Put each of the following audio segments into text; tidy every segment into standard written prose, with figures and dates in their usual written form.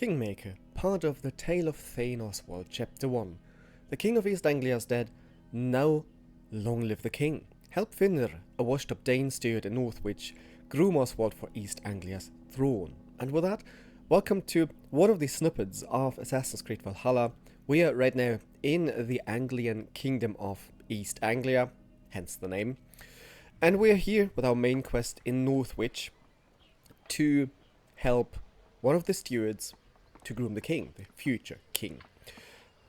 Kingmaker, part of the Tale of Thane Oswald, Chapter 1. The King of East Anglia is dead, now long live the King. Help Finir, a washed-up Dane steward in Northwich, groom Oswald for East Anglia's throne. And with that, welcome to one of the snippets of Assassin's Creed Valhalla. We are right now in the Anglian Kingdom of East Anglia, hence the name. And we are here with our main quest in Northwich to help one of the stewards to groom the king, the future king.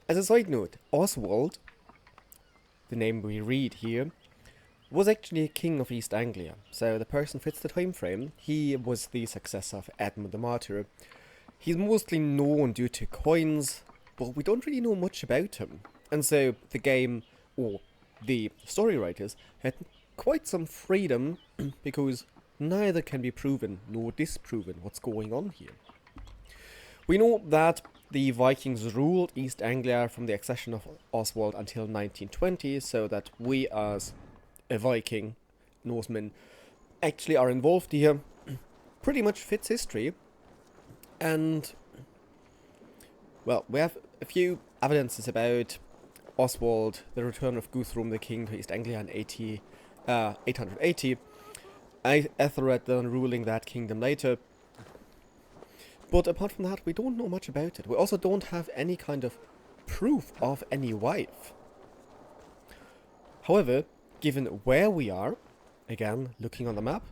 As a side note, Oswald, the name we read here, was actually a king of East Anglia, so the person fits the time frame. He was the successor of Edmund the Martyr. He's mostly known due to coins, but we don't really know much about him. And so the game, or the story writers, had quite some freedom because neither can be proven nor disproven what's going on here. We know that the Vikings ruled East Anglia from the accession of Oswald until 1920, so that we as a Viking, Norseman, actually are involved here. Pretty much fits history. And, well, we have a few evidences about Oswald, the return of Guthrum the king to East Anglia in 880. Ethelred then ruling that kingdom later. But apart from that, we don't know much about it. We also don't have any kind of proof of any wife. However, given where we are, again, looking on the map,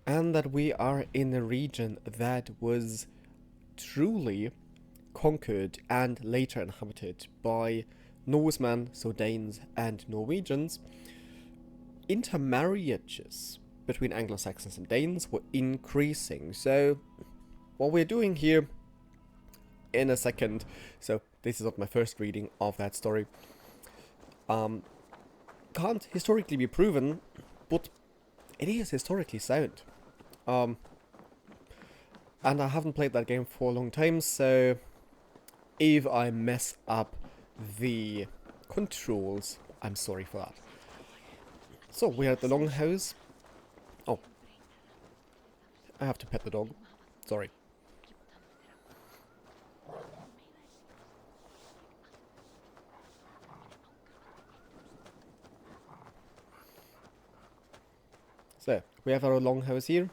and that we are in a region that was truly conquered and later inhabited by Norsemen, so Danes and Norwegians, intermarriages between Anglo-Saxons and Danes were increasing. So what we're doing here in a second, so this is not my first reading of that story, can't historically be proven, but it is historically sound. And I haven't played that game for a long time, so if I mess up the controls, I'm sorry for that. So we're at the Longhouse. Oh, I have to pet the dog. Sorry. So, we have our Longhouse here,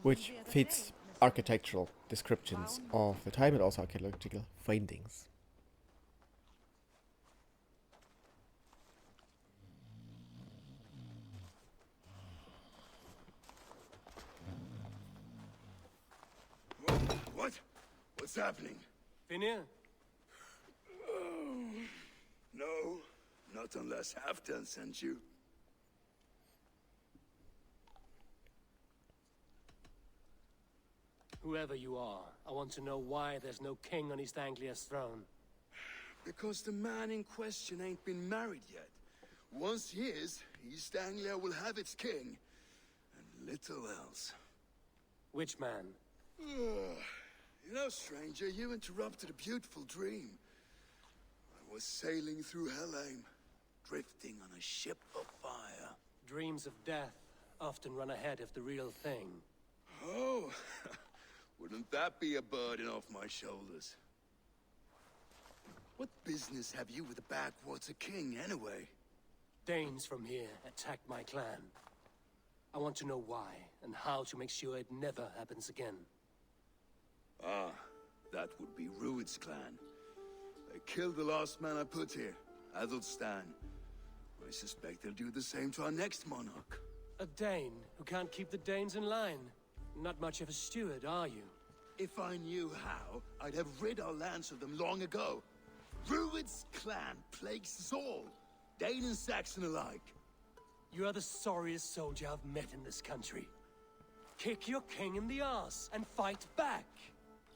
which fits architectural descriptions of the time and also archaeological findings. What? What's happening? Finir? No, not unless Halfdan sent you. Whoever you are, I want to know why there's no king on East Anglia's throne. Because the man in question ain't been married yet. Once he is, East Anglia will have its king. And little else. Which man? You know, stranger, you interrupted a beautiful dream. I was sailing through Helheim, drifting on a ship of fire. Dreams of death often run ahead of the real thing. Oh, wouldn't that be a burden off my shoulders? What business have you with the backwater king, anyway? Danes from here attacked my clan. I want to know why, and how to make sure it never happens again. Ah, that would be Rued's clan. They killed the last man I put here, Athelstan. I suspect they'll do the same to our next monarch. A Dane who can't keep the Danes in line. Not much of a steward, are you? If I knew how, I'd have rid our lands of them long ago. Rued's clan plagues us all, Dane and Saxon alike. You are the sorriest soldier I've met in this country. Kick your king in the arse and fight back.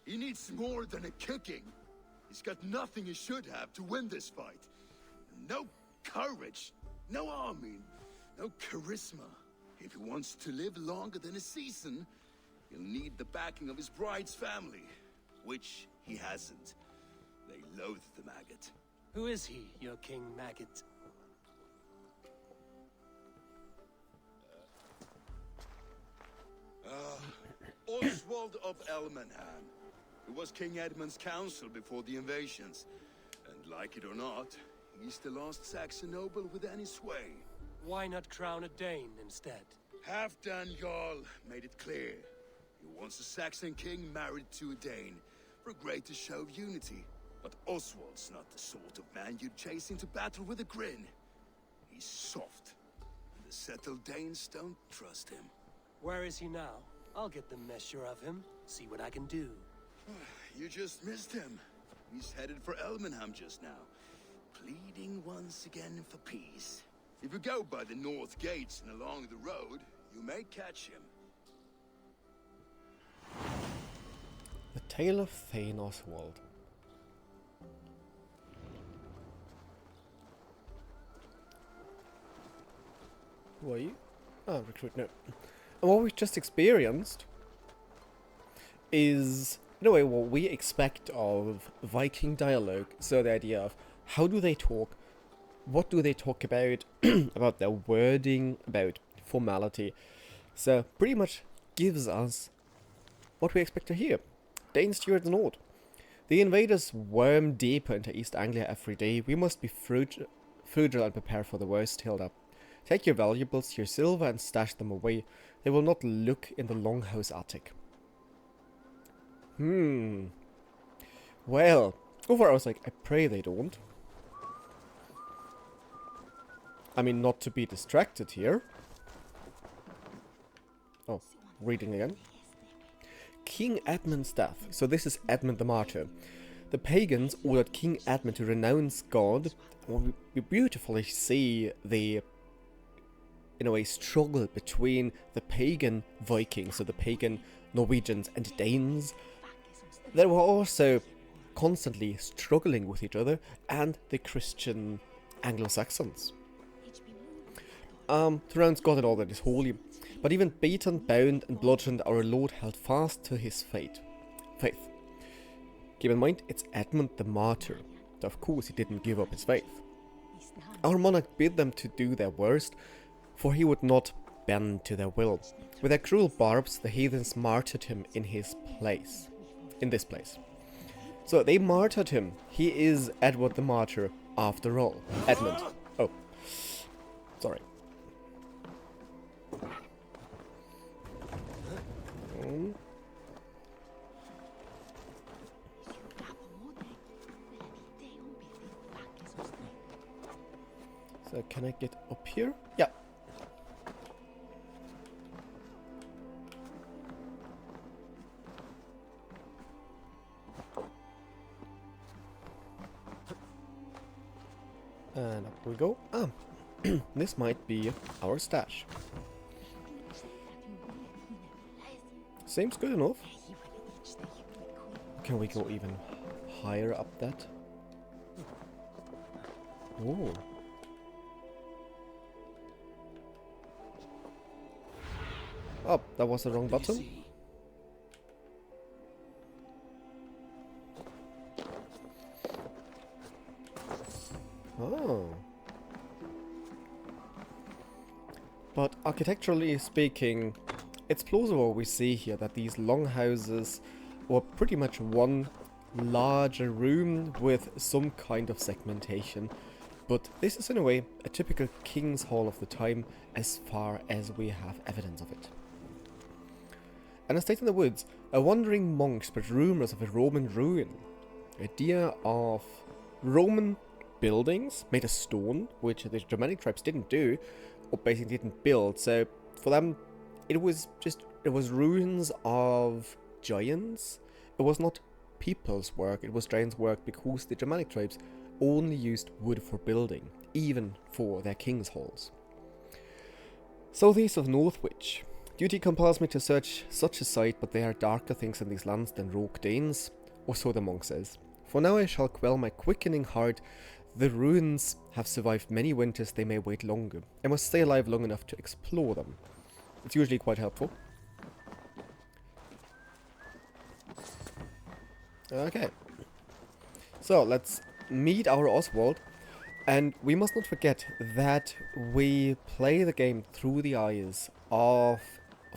He needs more than a kicking. He's got nothing he should have to win this fight. No courage, no army, no charisma. If he wants to live longer than a season, he'll need the backing of his bride's family, which he hasn't. They loathe the maggot. Who is he, your king maggot? Oswald of Elmenham. He was King Edmund's counsel before the invasions. And like it or not, he's the last Saxon noble with any sway. Why not crown a Dane instead? Halfdan Jarl made it clear. He wants a Saxon king married to a Dane, for a greater show of unity. But Oswald's not the sort of man you'd chase into battle with a grin. He's soft. The settled Danes don't trust him. Where is he now? I'll get the measure of him, see what I can do. You just missed him. He's headed for Elmenham just now, pleading once again for peace. If you go by the north gates and along the road, you may catch him. The Tale of Thane Oswald. Who are you? Oh, recruit, no. And what we've just experienced is, in a way, what we expect of Viking dialogue. So the idea of how do they talk, what do they talk about, about their wording, about formality. So pretty much gives us what we expect to hear. Dane Stewart Nord. The invaders worm deeper into East Anglia every day. We must be frugal and prepare for the worst, Hilda. Take your valuables, your silver, and stash them away. They will not look in the longhouse attic. Well, overall I was like, I pray they don't. I mean, not to be distracted here. Oh, reading again. King Edmund's death. So this is Edmund the Martyr. The pagans ordered King Edmund to renounce God. We beautifully see the, in a way, struggle between the pagan Vikings, so the pagan Norwegians and Danes. They were also constantly struggling with each other, and the Christian Anglo-Saxons. To renounce God and all that is holy. But even beaten, bound, and bludgeoned, our Lord held fast to his faith. Keep in mind, it's Edmund the Martyr. So of course he didn't give up his faith. Our monarch bid them to do their worst, for he would not bend to their will. With their cruel barbs, the heathens martyred him in his place. In this place. So they martyred him. He is Edward the Martyr after all. Edmund. Oh. Sorry. So can I get up here? Yeah. And up we go. This might be our stash. Seems good enough. Can we go even higher up that? Oh. Oh, that was the wrong button. Oh. But architecturally speaking, it's plausible we see here that these longhouses were pretty much one larger room with some kind of segmentation. But this is in a way a typical king's hall of the time as far as we have evidence of it. An estate in the woods, a wandering monk spread rumors of a Roman ruin. The idea of Roman buildings made of stone, which the Germanic tribes didn't do, or basically didn't build, so for them it was ruins of giants. It was not people's work, it was giants' work, because the Germanic tribes only used wood for building, even for their king's halls. Southeast of Northwich. Duty compels me to search such a site, but there are darker things in these lands than rogue Danes, or so the monk says. For now I shall quell my quickening heart. The ruins have survived many winters, they may wait longer. I must stay alive long enough to explore them. It's usually quite helpful. Okay. So, let's meet our Oswald. And we must not forget that we play the game through the eyes of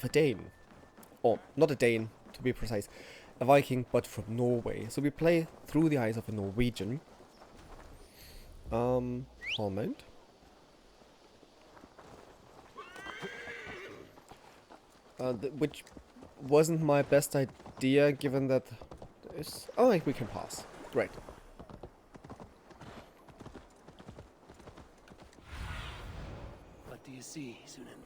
a Dane. or not a Dane to be precise, a Viking, but from Norway. So we play through the eyes of a Norwegian. Hallmount. Which wasn't my best idea, given that it's... Oh, we can pass. Great. What do you see, Sunan?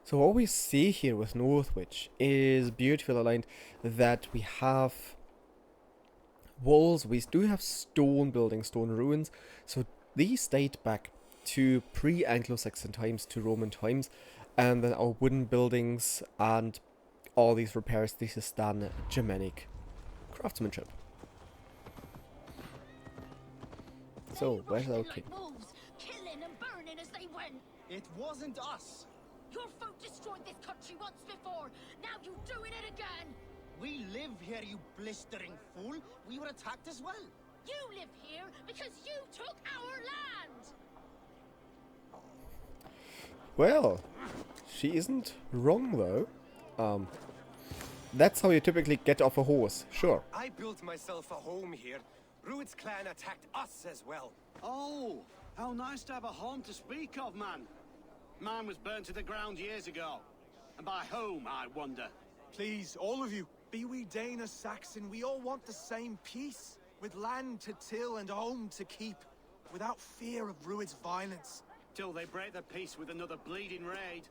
So what we see here with Northwich is beautifully aligned that we have walls, we do have stone buildings, stone ruins, so these date back to pre-Anglo-Saxon times, to Roman times, and then our wooden buildings and all these repairs, this is then Germanic craftsmanship. So, where's our king? Wolves, killing and burning as they went. It wasn't us. Your folk destroyed this country once before. Now you're doing it again. We live here, you blistering fool. We were attacked as well. You live here because you took our land. Well, she isn't wrong though. That's how you typically get off a horse, sure. I built myself a home here. Rued's clan attacked us as well. Oh, how nice to have a home to speak of, man. Mine was burnt to the ground years ago. And by whom, I wonder? Please, all of you, be we Dane or Saxon, we all want the same peace. With land to till and home to keep. Without fear of Rued's violence. Till they break the peace with another bleeding raid.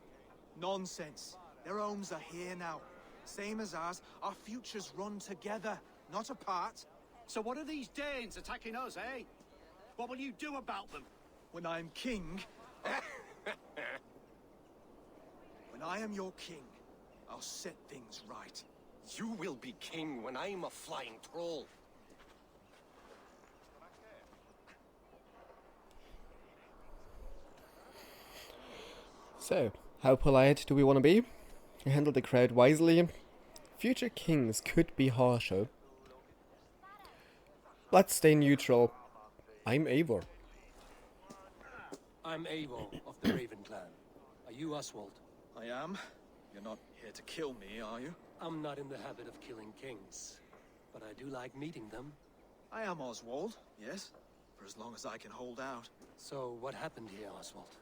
Nonsense. Their homes are here now. Same as ours, our futures run together, not apart. So what are these Danes attacking us, eh? What will you do about them? When I am king... When I am your king, I'll set things right. You will be king when I'm a flying troll. So, how polite do we want to be? Handle the crowd wisely. Future kings could be harsher. Let's stay neutral. I'm Eivor. I'm Eivor of the Raven clan. Are you Oswald? I am. You're not here to kill me, are you? I'm not in the habit of killing kings, but I do like meeting them. I am Oswald, yes. For as long as I can hold out. So what happened here, Oswald?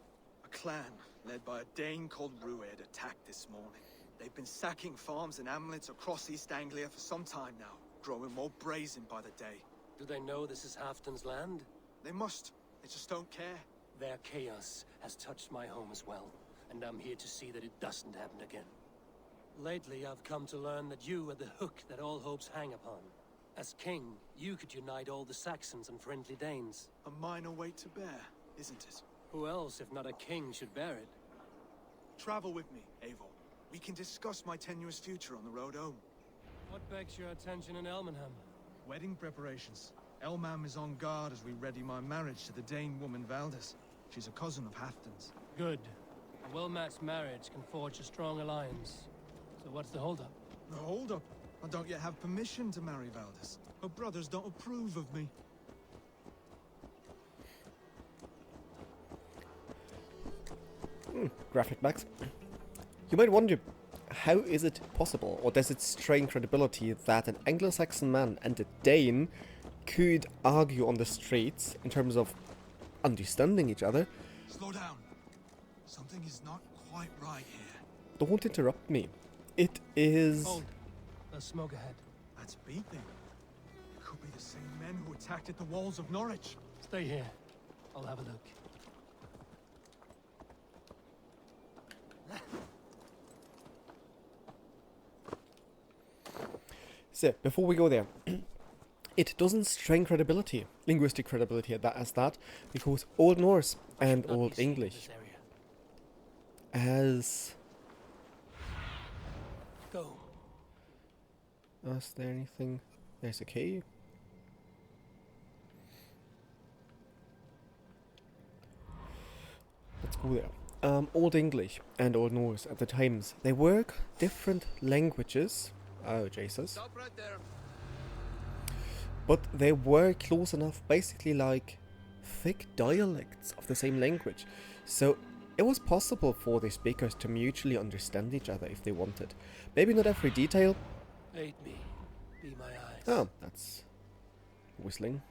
A clan, led by a Dane called Rued, attacked this morning. They've been sacking farms and hamlets across East Anglia for some time now, growing more brazen by the day. Do they know this is Halfton's land? They must. They just don't care. Their chaos has touched my home as well, and I'm here to see that it doesn't happen again. Lately, I've come to learn that you are the hook that all hopes hang upon. As king, you could unite all the Saxons and friendly Danes. A minor weight to bear, isn't it? Who else, if not a king, should bear it? Travel with me, Eivor. We can discuss my tenuous future on the road home. What begs your attention in Elmenham? Wedding preparations. Elmham is on guard as we ready my marriage to the Dane woman Valdis. She's a cousin of Halfton's. Good. A well-matched marriage can forge a strong alliance. So what's the holdup? The hold-up. I don't yet have permission to marry Valdis. Her brothers don't approve of me. Graphic Max. You might wonder, how is it possible, or does it strain credibility that an Anglo-Saxon man and a Dane could argue on the streets in terms of understanding each other? Slow down. Something is not quite right here. Don't interrupt me. It is... Hold. There's smoke ahead. That's beating. It could be the same men who attacked at the walls of Norwich. Stay here. I'll have a look. So, before we go there, it doesn't strain credibility, linguistic credibility as that, because Old Norse and Not be Old seen in English this area. as... Go. Is there anything? There's a cave. Let's go there. Old English and Old Norse at the times, they were different languages. Oh, Jesus. Stop right there. But they were close enough, basically like thick dialects of the same language. So it was possible for the speakers to mutually understand each other if they wanted. Maybe not every detail. Aid me. Be my eyes. Oh, that's whistling.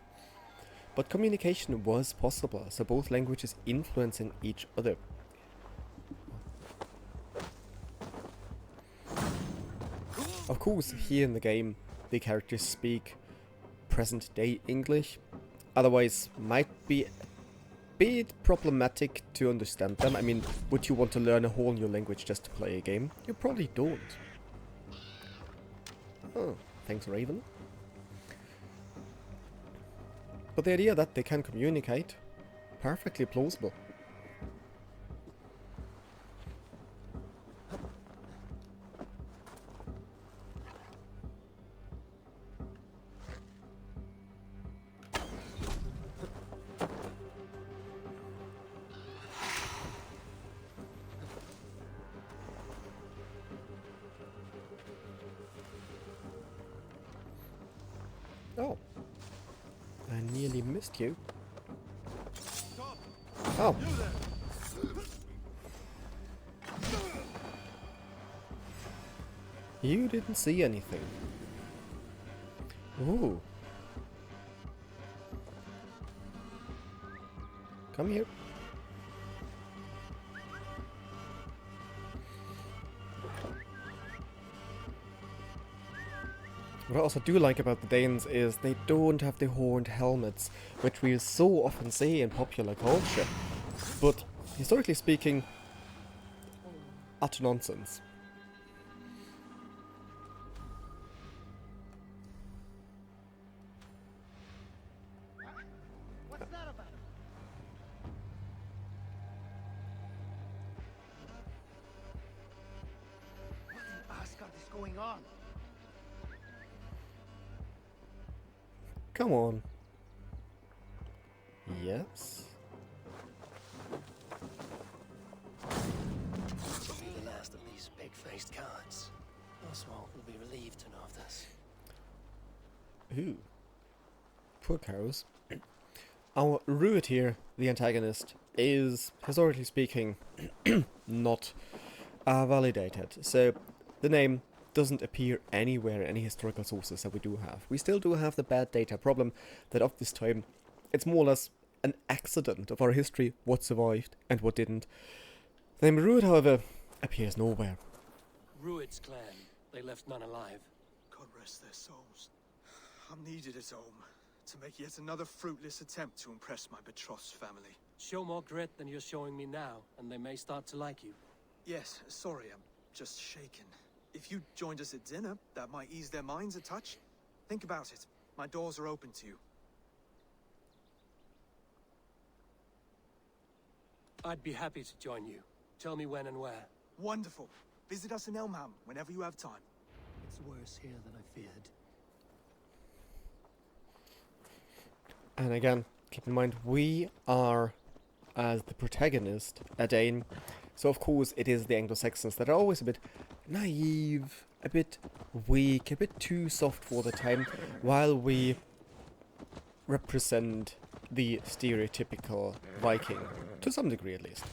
But communication was possible, so both languages influencing each other. Of course, here in the game, the characters speak present-day English. Otherwise, might be a bit problematic to understand them. I mean, would you want to learn a whole new language just to play a game? You probably don't. Oh, thanks, Raven. But the idea that they can communicate, perfectly plausible. Oh. I nearly missed you. Oh. You didn't see anything. Ooh. Come here. What I also do like about the Danes is they don't have the horned helmets, which we so often see in popular culture. But, historically speaking, utter nonsense. What's that about? What in Asgard is going on? Come on. Yes? The last of these big-faced cards. Oswald will be relieved to know of this. Ooh. Poor cows. Our Ruud here, the antagonist, is, historically speaking, not validated. So, the name doesn't appear anywhere in any historical sources that we do have. We still do have the bad data problem that of this time it's more or less an accident of our history what survived and what didn't. The name Ruud, however, appears nowhere. Ruud's clan. They left none alive. God rest their souls. I'm needed at home to make yet another fruitless attempt to impress my betrothed family. Show more grit than you're showing me now, and they may start to like you. Yes, sorry, I'm just shaken. If you joined us at dinner, that might ease their minds a touch. Think about it. My doors are open to you. I'd be happy to join you. Tell me when and where. Wonderful. Visit us in Elmenham whenever you have time. It's worse here than I feared. And again, keep in mind, we are, as the protagonist, a Dane. So of course it is the Anglo-Saxons that are always a bit naive, a bit weak, a bit too soft for the time, while we represent the stereotypical Viking, to some degree at least.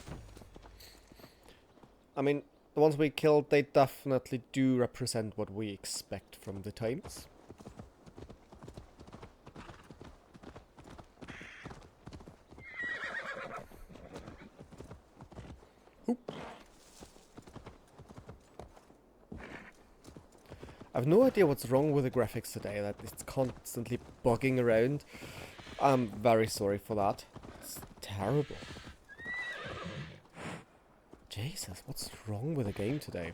I mean, the ones we killed, they definitely do represent what we expect from the times. I've no idea what's wrong with the graphics today, that it's constantly bugging around. I'm very sorry for that. It's terrible. Jesus, what's wrong with the game today?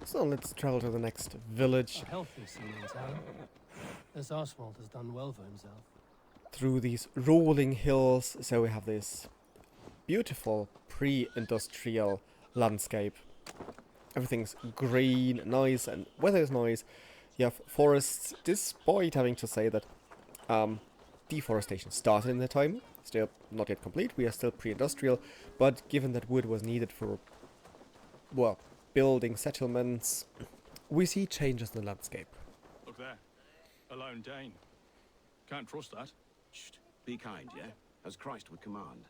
So let's travel to the next village. A healthy scene in town. This Oswald has done well for himself. Through these rolling hills, so we have this beautiful pre-industrial landscape. Everything's green, nice, and weather is nice. You have forests, despite having to say that deforestation started in the time. Still not yet complete, we are still pre-industrial, but given that wood was needed for, well, building settlements, we see changes in the landscape. Look there, a lone Dane. Can't trust that. Shh. Be kind, yeah? As Christ would command.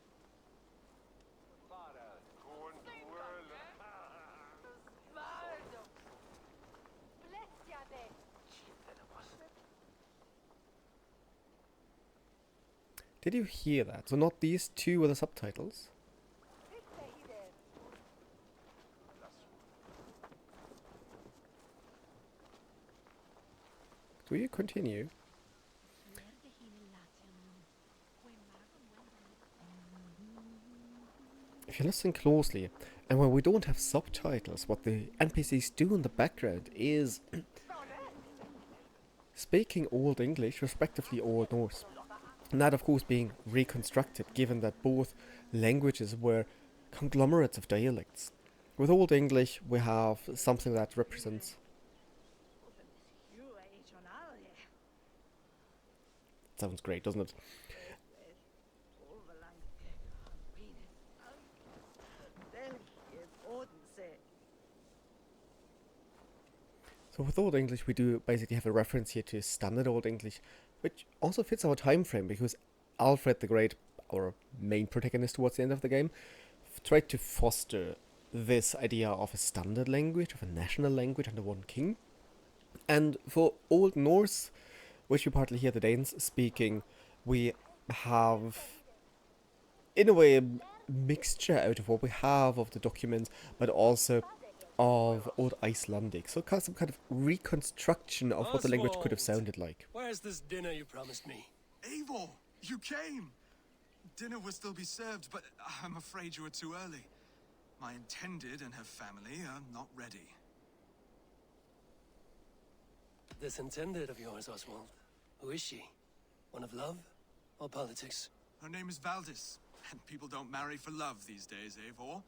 Did you hear that? So not these two were the subtitles? Do you continue? If you listen closely, and when we don't have subtitles, what the NPCs do in the background is speaking Old English, respectively Old Norse. And that of course being reconstructed, given that both languages were conglomerates of dialects. With Old English we have something that represents... Sounds great, doesn't it? So with Old English we do basically have a reference here to Standard Old English, which also fits our time frame because Alfred the Great, our main protagonist towards the end of the game, tried to foster this idea of a standard language, of a national language under one king. And for Old Norse, which we partly hear the Danes speaking, we have, in a way, a mixture out of what we have of the documents, but also of Old Icelandic. So some kind of reconstruction of what the language could have sounded like. Where's this dinner you promised me? Eivor, you came! Dinner will still be served, but I'm afraid you were too early. My intended and her family are not ready. This intended of yours, Oswald. Who is she? One of love or politics? Her name is Valdis, and people don't marry for love these days, Eivor.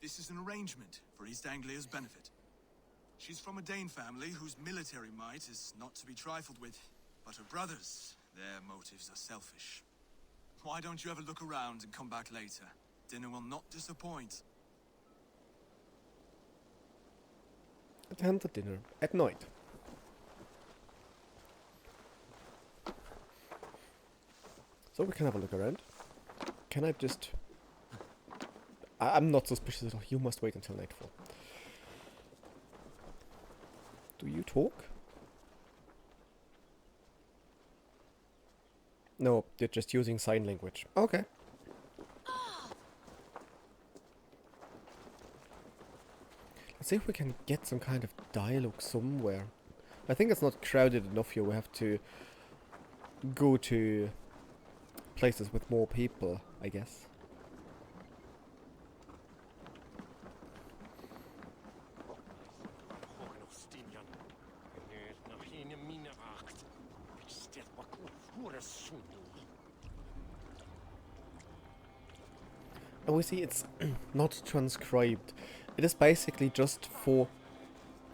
This is an arrangement for East Anglia's benefit. She's from a Dane family whose military might is not to be trifled with. But her brothers, their motives are selfish. Why don't you have a look around and come back later? Dinner will not disappoint. Attend the dinner at night. So we can have a look around. Can I just... I'm not suspicious at all. You must wait until nightfall. Do you talk? No, they're just using sign language. Okay. Let's see if we can get some kind of dialogue somewhere. I think it's not crowded enough here. We have to go to places with more people, I guess. And we see it's not transcribed. It is basically just for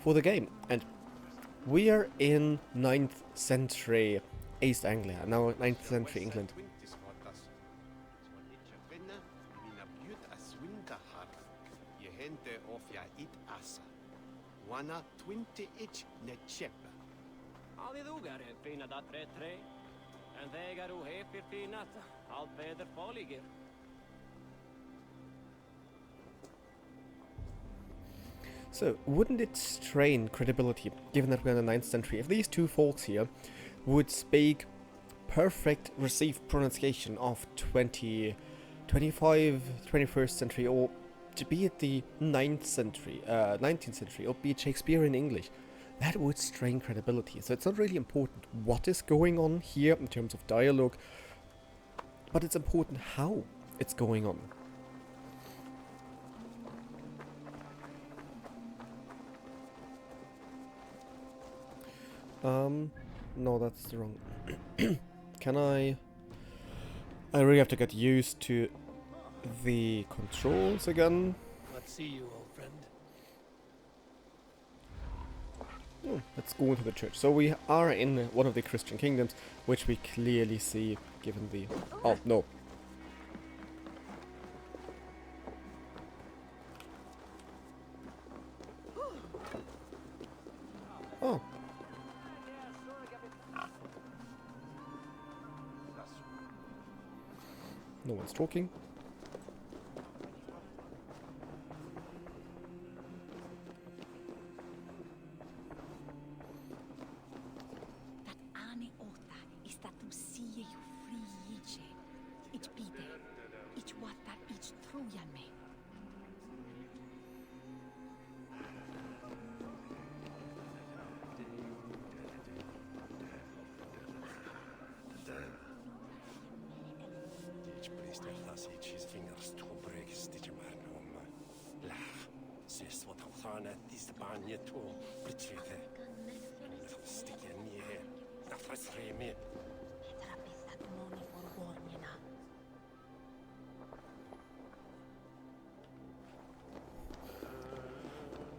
the game. And we are in 9th century East Anglia, now 9th century England. So, wouldn't it strain credibility, given that we're in the 9th century, if these two folks here would speak perfect received pronunciation of 25, 21st century, or to be at the 9th century, 19th century, or be it Shakespearean English? That would strain credibility. So it's not really important what is going on here in terms of dialogue, but it's important how it's going on. No, that's the wrong. Can I really have to get used to the controls again. Let's see you, old friend. Oh, let's go into the church. So we are in one of the Christian kingdoms, which we clearly see given the... Oh, no. Oh. No one's talking.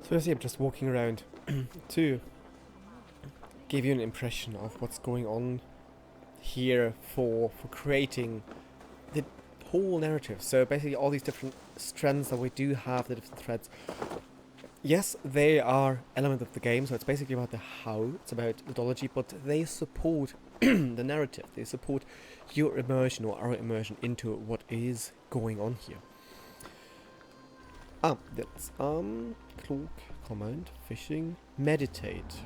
So you see, I'm just walking around to give you an impression of what's going on here for creating the whole narrative. So basically all these different strands that we do have, the different threads, yes, they are elements of the game, so it's basically about the how, it's about mythology, but they support the narrative, they support your immersion or our immersion into what is going on here. That's cloak, command, fishing, meditate.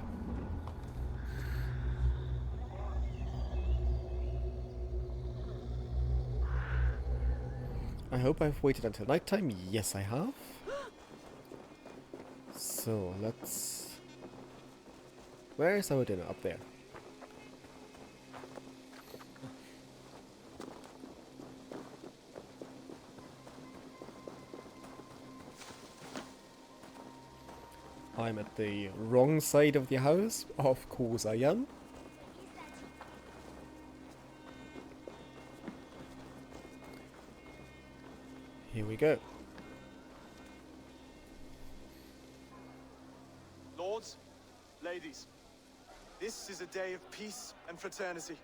I hope I've waited until nighttime. Yes, I have. So let's... Where is our dinner? Up there. I'm at the wrong side of the house. Of course I am. Here we go. Lords, ladies, this is a day of peace and fraternity.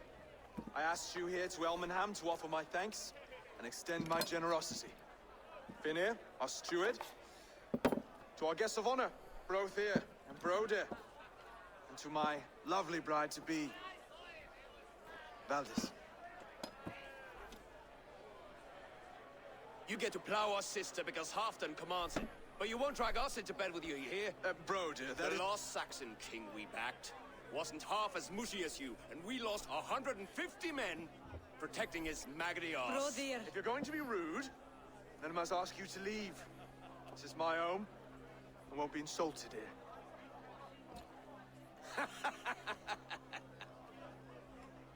I asked you here to Elmenham to offer my thanks and extend my generosity. Finir, our steward, to our guests of honor, Brothir and Broder, and to my lovely bride-to-be, Valdis. You get to plow our sister because Halfdan commands it. But you won't drag us into bed with you, you hear? Broder, the lost Saxon king we backed wasn't half as mushy as you, and we lost 150 men protecting his maggoty arse. Brodir. If you're going to be rude, then I must ask you to leave. This is my home. I won't be insulted here.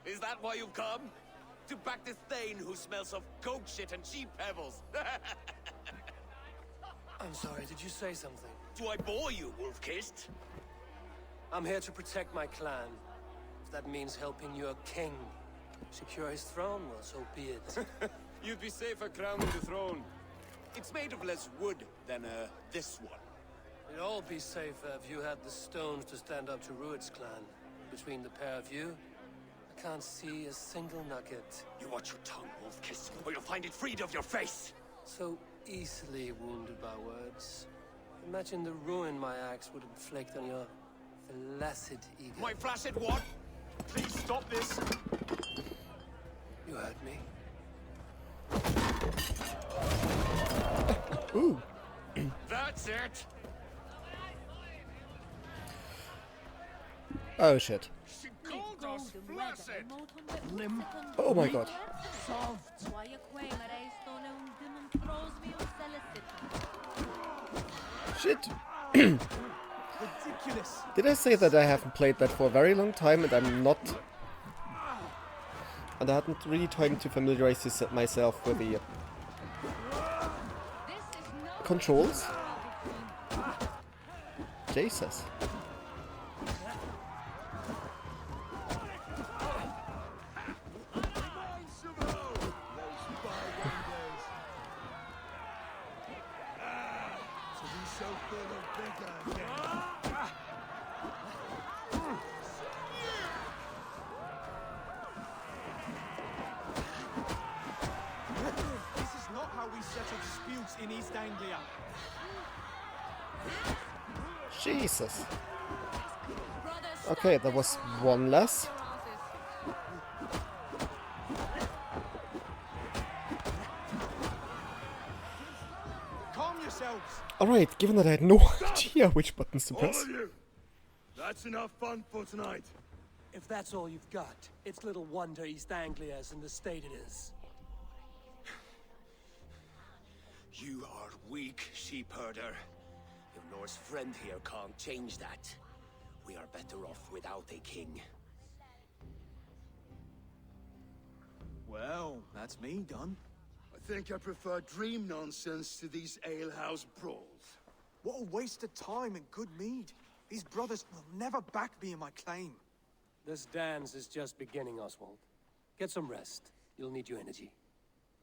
Is that why you've come? To back this Thane who smells of goat shit and cheap pebbles? I'm sorry, did you say something? Do I bore you, wolf-kissed? I'm here to protect my clan. If that means helping your king secure his throne, well, so be it. You'd be safer crowning the throne. It's made of less wood than, this one. We'd all be safer if you had the stones to stand up to Rued's clan. Between the pair of you, I can't see a single nugget. You watch your tongue, wolf-kissed, or you'll find it freed of your face! So easily wounded by words. Imagine the ruin my axe would inflict on your flaccid ego. My flaccid what? Please stop this! You heard me. Ooh. That's it! Oh shit. She called us flaccid! Oh my god. Shit. Ridiculous. Did I say that I haven't played that for a very long time and I'm not... And I hadn't really time to familiarize myself with the controls? Jesus. In East Anglia. Jesus. Okay, there was one less. Alright, given that I had no idea which buttons to All press. of you! That's enough fun for tonight. If that's all you've got, it's little wonder East Anglia is in the state it is. You are weak, sheep herder. Your Norse friend here can't change that. We are better off without a king. Well, that's me done. I think I prefer dream nonsense to these alehouse brawls. What a waste of time and good mead. These brothers will never back me in my claim. This dance is just beginning, Oswald. Get some rest. You'll need your energy.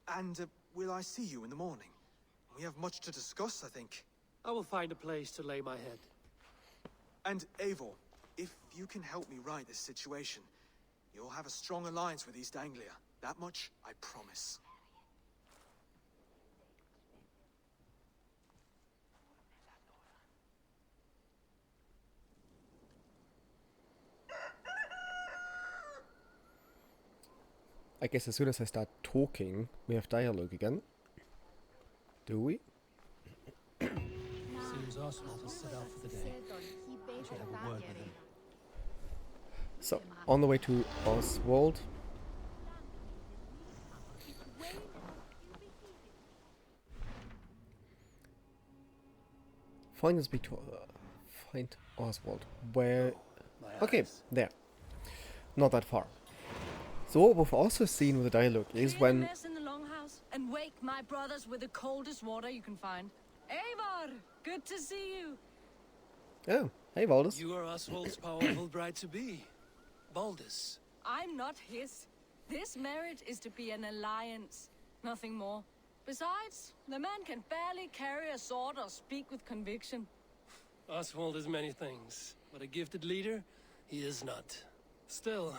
And will I see you in the morning? We have much to discuss, I think. I will find a place to lay my head. And Eivor, if you can help me right this situation, you'll have a strong alliance with East Anglia. That much, I promise. I guess as soon as I start talking, we have dialogue again. Do we? Seems Oswald has set out for the day. I should have a word with him. So, on the way to Oswald. Find us find Oswald. Where? Okay, there. Not that far. So what we've also seen with the dialogue is when... mess in the longhouse and wake my brothers with the coldest water you can find. Eivor, good to see you. Oh, hey Valdis. You are Oswald's powerful bride-to-be. Baldus. I'm not his. This marriage is to be an alliance, nothing more. Besides, the man can barely carry a sword or speak with conviction. Oswald is many things, but a gifted leader, he is not. Still,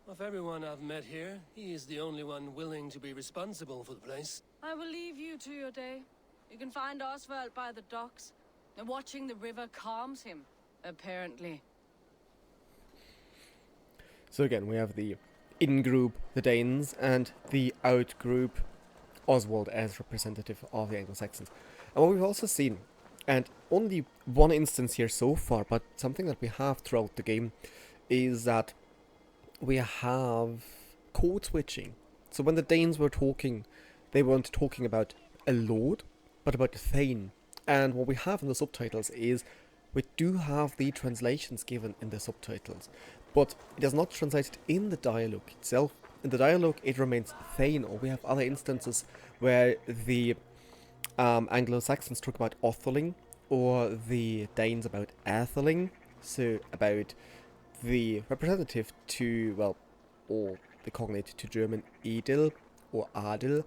of everyone I've met here, he is the only one willing to be responsible for the place. I will leave you to your day. You can find Oswald by the docks. And watching the river calms him, apparently. So again, we have the in-group, the Danes, and the out-group, Oswald as representative of the Anglo-Saxons. And what we've also seen, and only one instance here so far, but something that we have throughout the game, is that we have code switching. So when the Danes were talking, they weren't talking about a lord, but about a thane. And what we have in the subtitles is we do have the translations given in the subtitles, but it is not translated in the dialogue itself. In the dialogue it remains thane, or we have other instances where the Anglo-Saxons talk about Otheling, or the Danes about Atheling, so about the representative to, well, or the cognate to German Edel or Adel.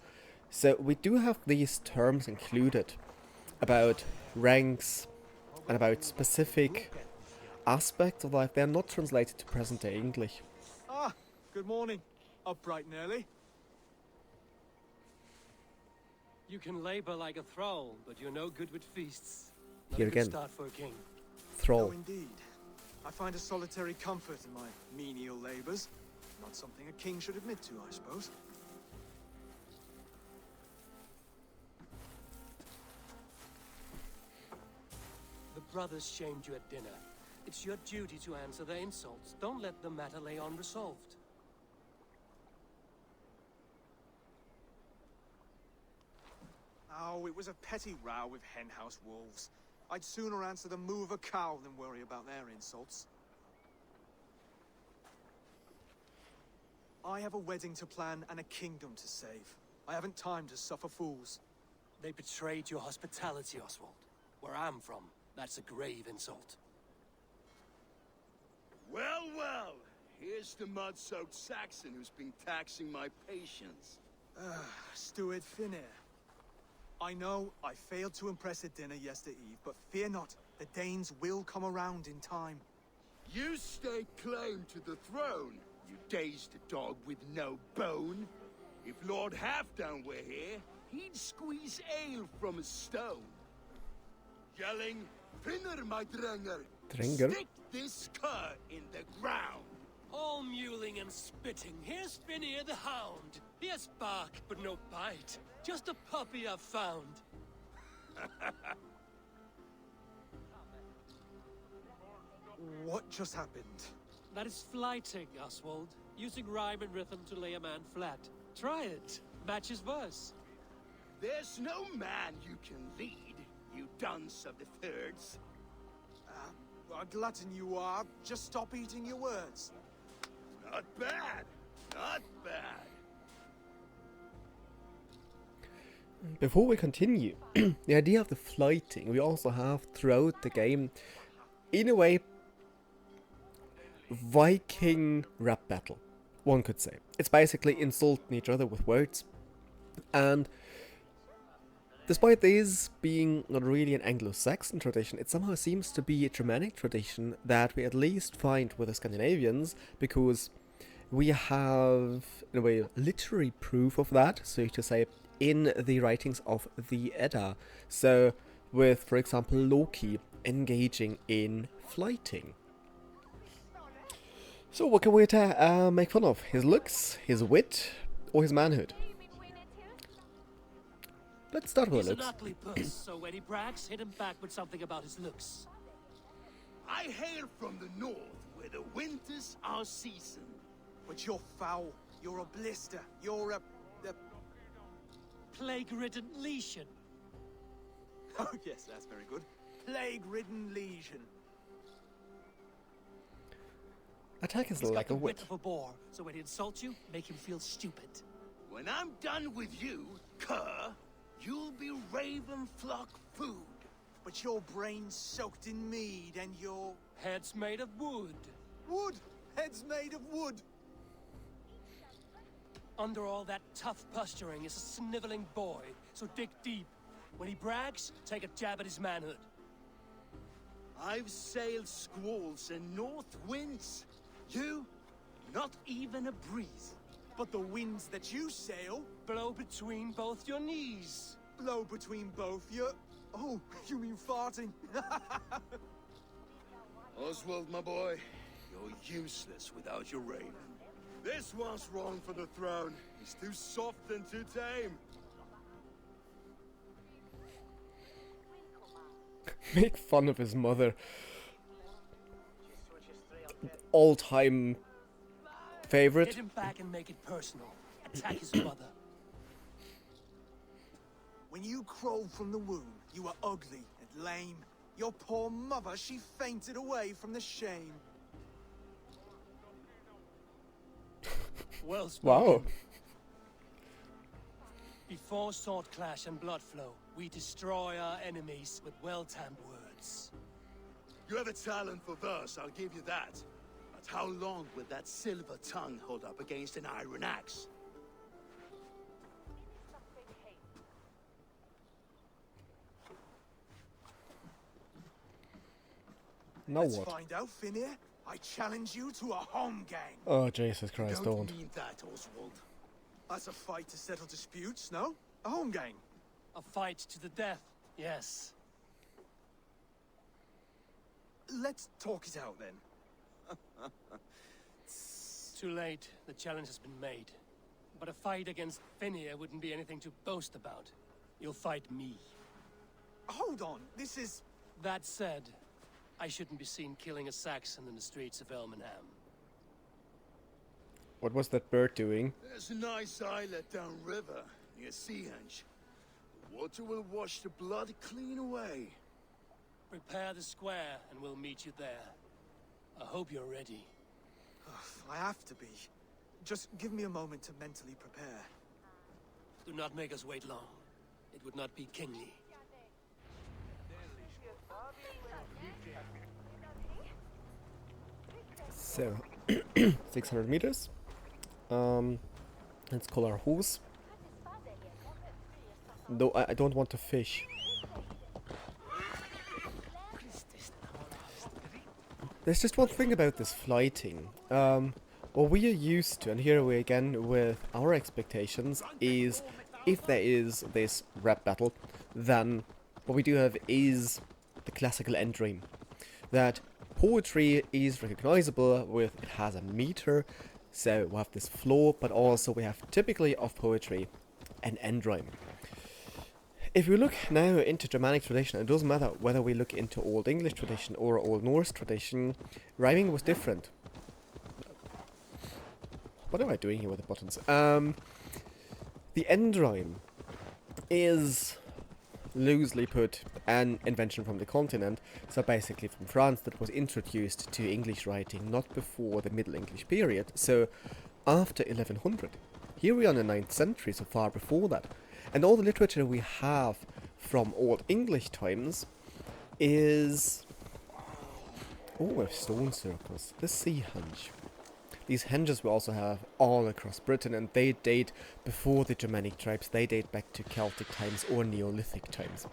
So we do have these terms included about ranks and about specific aspects of life. They're not translated to present-day English. Ah, good morning. Up bright and early. You can labor like a thrall, but you're no good with feasts. Not Here a good again. start for a king. Thrall. Oh, indeed. I find a solitary comfort in my menial labours. Not something a king should admit to, I suppose. The brothers shamed you at dinner. It's your duty to answer their insults. Don't let the matter lay unresolved. Oh, it was a petty row with henhouse wolves. I'd sooner answer the moo of a cow than worry about their insults. I have a wedding to plan and a kingdom to save. I haven't time to suffer fools. They betrayed your hospitality, Oswald. Where I'm from, that's a grave insult. Well, well, here's the mud-soaked Saxon who's been taxing my patience. Steward Finnair. I know I failed to impress at dinner yesterday eve, but fear not, the Danes will come around in time. You stake claim to the throne, you dazed dog with no bone. If Lord Halfdown were here, he'd squeeze ale from a stone. Yelling, Finner, my drenger! Drenger? Stick this cur in the ground! All mewling and spitting. Here's Finnear the hound. He has bark, but no bite. Just a puppy I've found. just happened? That is flighting, Oswald. Using rhyme and rhythm to lay a man flat. Try it. Match his verse. There's no man you can lead, you dunce of the thirds. A glutton you are. Just stop eating your words. Not bad. Not bad. Before we continue, the idea of the flighting we also have throughout the game, in a way, Viking rap battle, one could say. It's basically insulting each other with words, and despite this being not really an Anglo-Saxon tradition, it somehow seems to be a Germanic tradition that we at least find with the Scandinavians, because we have, in a way, literary proof of that, so to say, in the writings of the Edda. So, with, for example, Loki engaging in flighting. So, what can we make fun of? His looks, his wit, or his manhood? Let's start with He's looks. an ugly puss, so when he brags, hit him back with something about his looks. I hail from the north, where the winters are season. But you're foul. You're a blister. You're a... Plague-ridden lesion. Oh yes, that's very good. Plague-ridden lesion. Attack is He's like got a the wit wit. of a boar, so when he insults you, make him feel stupid. When I'm done with you, cur, you'll be raven flock food. But your brain's soaked in mead and your... Head's made of wood. Wood! Head's made of wood! Under all that tough posturing is a sniveling boy, so dig deep. When he brags, take a jab at his manhood. I've sailed squalls and north winds. You, not even a breeze. But the winds that you sail Blow between both your knees. blow between both your... Oh, you mean farting? Oswald, my boy, you're useless without your raven. This one's wrong for the throne. He's too soft and too tame. Make fun of his mother. All-time favorite. Hit him back and make it personal. Attack his mother. When you crawled from the womb, you were ugly and lame. Your poor mother, she fainted away from the shame. Well spoken. Wow. Before sword clash and blood flow, we destroy our enemies with well-timed words. You have a talent for verse, I'll give you that. But how long would that silver tongue hold up against an iron axe? Now Let's what? find out, Finnear. I challenge you to a home gang. Oh, Jesus Christ, don't. mean that, Oswald. That's a fight to settle disputes, no? A home gang. A fight to the death, yes. Let's talk it out then. Too late. The challenge has been made. But a fight against Finnear wouldn't be anything to boast about. You'll fight me. Hold on, this is... That said, I shouldn't be seen killing a Saxon in the streets of Elmenham. What was that bird doing? There's a nice islet downriver, near Seahenge. The water will wash the blood clean away. Prepare the square, and we'll meet you there. I hope you're ready. I have to be. Just give me a moment to mentally prepare. Do not make us wait long. It would not be kingly. So, 600 meters. Let's call our horse. Though I don't want to fish. There's just one thing about this flighting. What we are used to, and here we again with our expectations, is if there is this rap battle, then what we do have is the classical end dream. That poetry is recognizable with, it has a meter, so we have this flow, but also we have typically of poetry an end rhyme. if we look now into Germanic tradition, it doesn't matter whether we look into Old English tradition or Old Norse tradition, rhyming was different. What am I doing here with the buttons? The end rhyme is, loosely put, an invention from the continent, so basically from France, that was introduced to English writing not before the Middle English period, so after 1100. Here we are in the 9th century, so far before that. And all the literature we have from Old English times is... Oh, we have stone circles. The sea henge. These henges we also have all across Britain, and they date before the Germanic tribes. They date back to Celtic times or Neolithic times.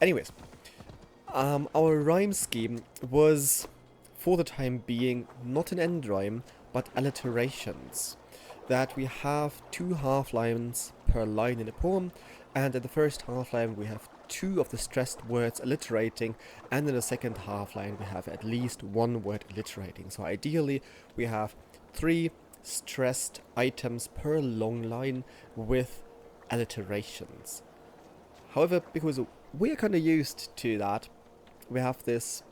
Anyways, our rhyme scheme was, for the time being, not an end rhyme, but alliterations. That we have 2 half lines per line in a poem, and in the first half line we have 2 of the stressed words alliterating, and in the second half line we have at least 1 word alliterating. So ideally we have 3 stressed items per long line with alliterations. However, because we're kind of used to that, we have this,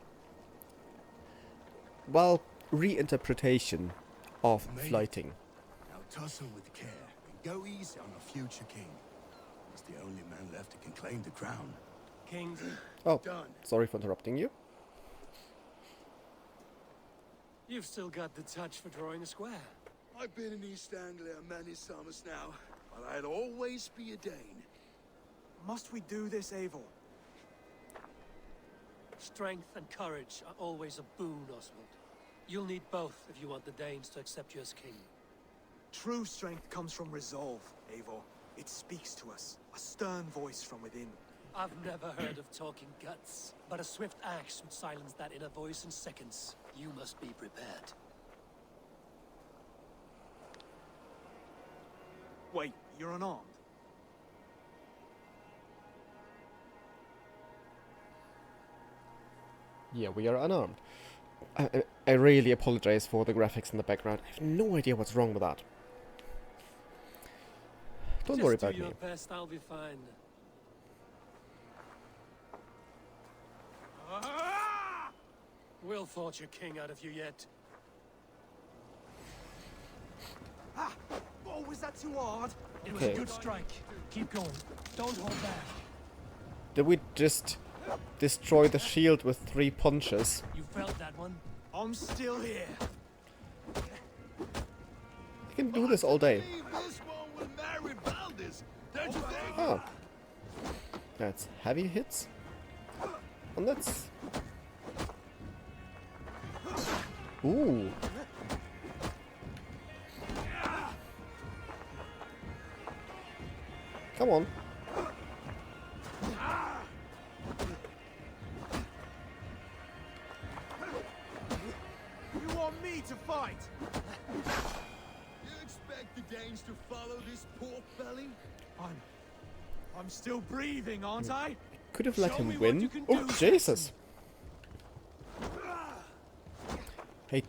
well, reinterpretation of flighting. Now tussle with care and go easy on the future king. He's the only man left who can claim the crown. King. Oh, Done. sorry for interrupting you. You've still got the touch for drawing a square. I've been in East Anglia many summers now, but I'll always be a Dane. Must we do this, Eivor? Strength and courage are always a boon, Oswald. You'll need both if you want the Danes to accept you as king. True strength comes from resolve, Eivor. It speaks to us, a stern voice from within. I've never heard of talking guts, but a swift axe would silence that inner voice in seconds. You must be prepared. Wait, you're unarmed? Yeah, we are unarmed. I really apologize for the graphics in the background. I have no idea what's wrong with that. Don't worry about Just do me. your best, I'll be fine. We'll forge a king out of you yet. Ah! Oh, was that too hard? It was Okay. a good strike. Keep going. Don't hold back. Did we just destroy the shield with 3 punches? You felt that one? I'm still here. I can do this all day. This one will marry Valdis, don't you think? Oh. That's heavy hits. And that's... Ooh. Come on. You want me to fight? You expect the Danes to follow this pork belly? I'm still breathing, aren't I? Could have let Show him me what win. you can Oh, do, Jesus. He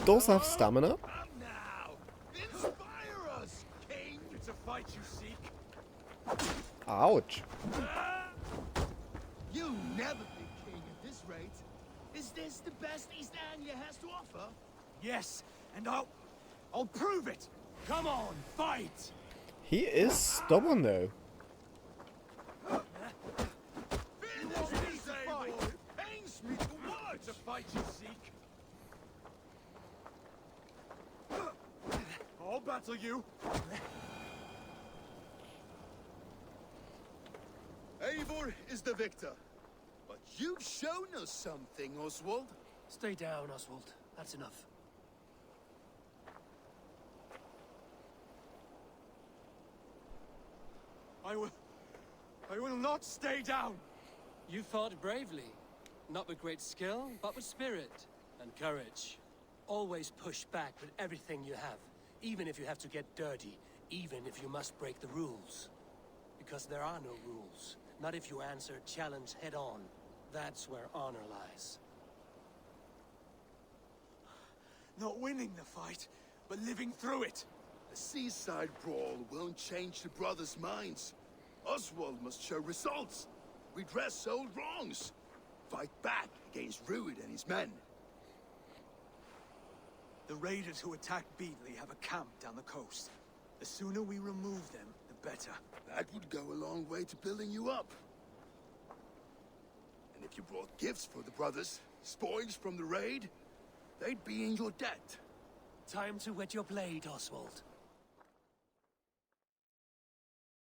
does have stamina. Up now! Inspire us, king! It's a fight you seek. Ouch. You'll never be king at this rate. Is this the best East Anglia has to offer? Yes, and I'll prove it. Come on, fight! He is stubborn though. Finish this, Eivor! It pains me to watch! It's a fight you seek. I'll battle you. Eivor is the victor. But you've shown us something, Oswald. Stay down, Oswald. That's enough. I will not stay down. You fought bravely. Not with great skill, but with spirit and courage. Always push back with everything you have. Even if you have to get dirty. Even if you must break the rules. Because there are no rules. Not if you answer challenge head on. That's where honor lies. Not winning the fight, but living through it. A seaside brawl won't change the brothers' minds. Oswald must show results. Redress old wrongs. Fight back against Rued and his men. The raiders who attacked Beatley have a camp down the coast. The sooner we remove them, the better. That would go a long way to building you up. And if you brought gifts for the brothers, spoils from the raid, they'd be in your debt. Time to wet your blade, Oswald.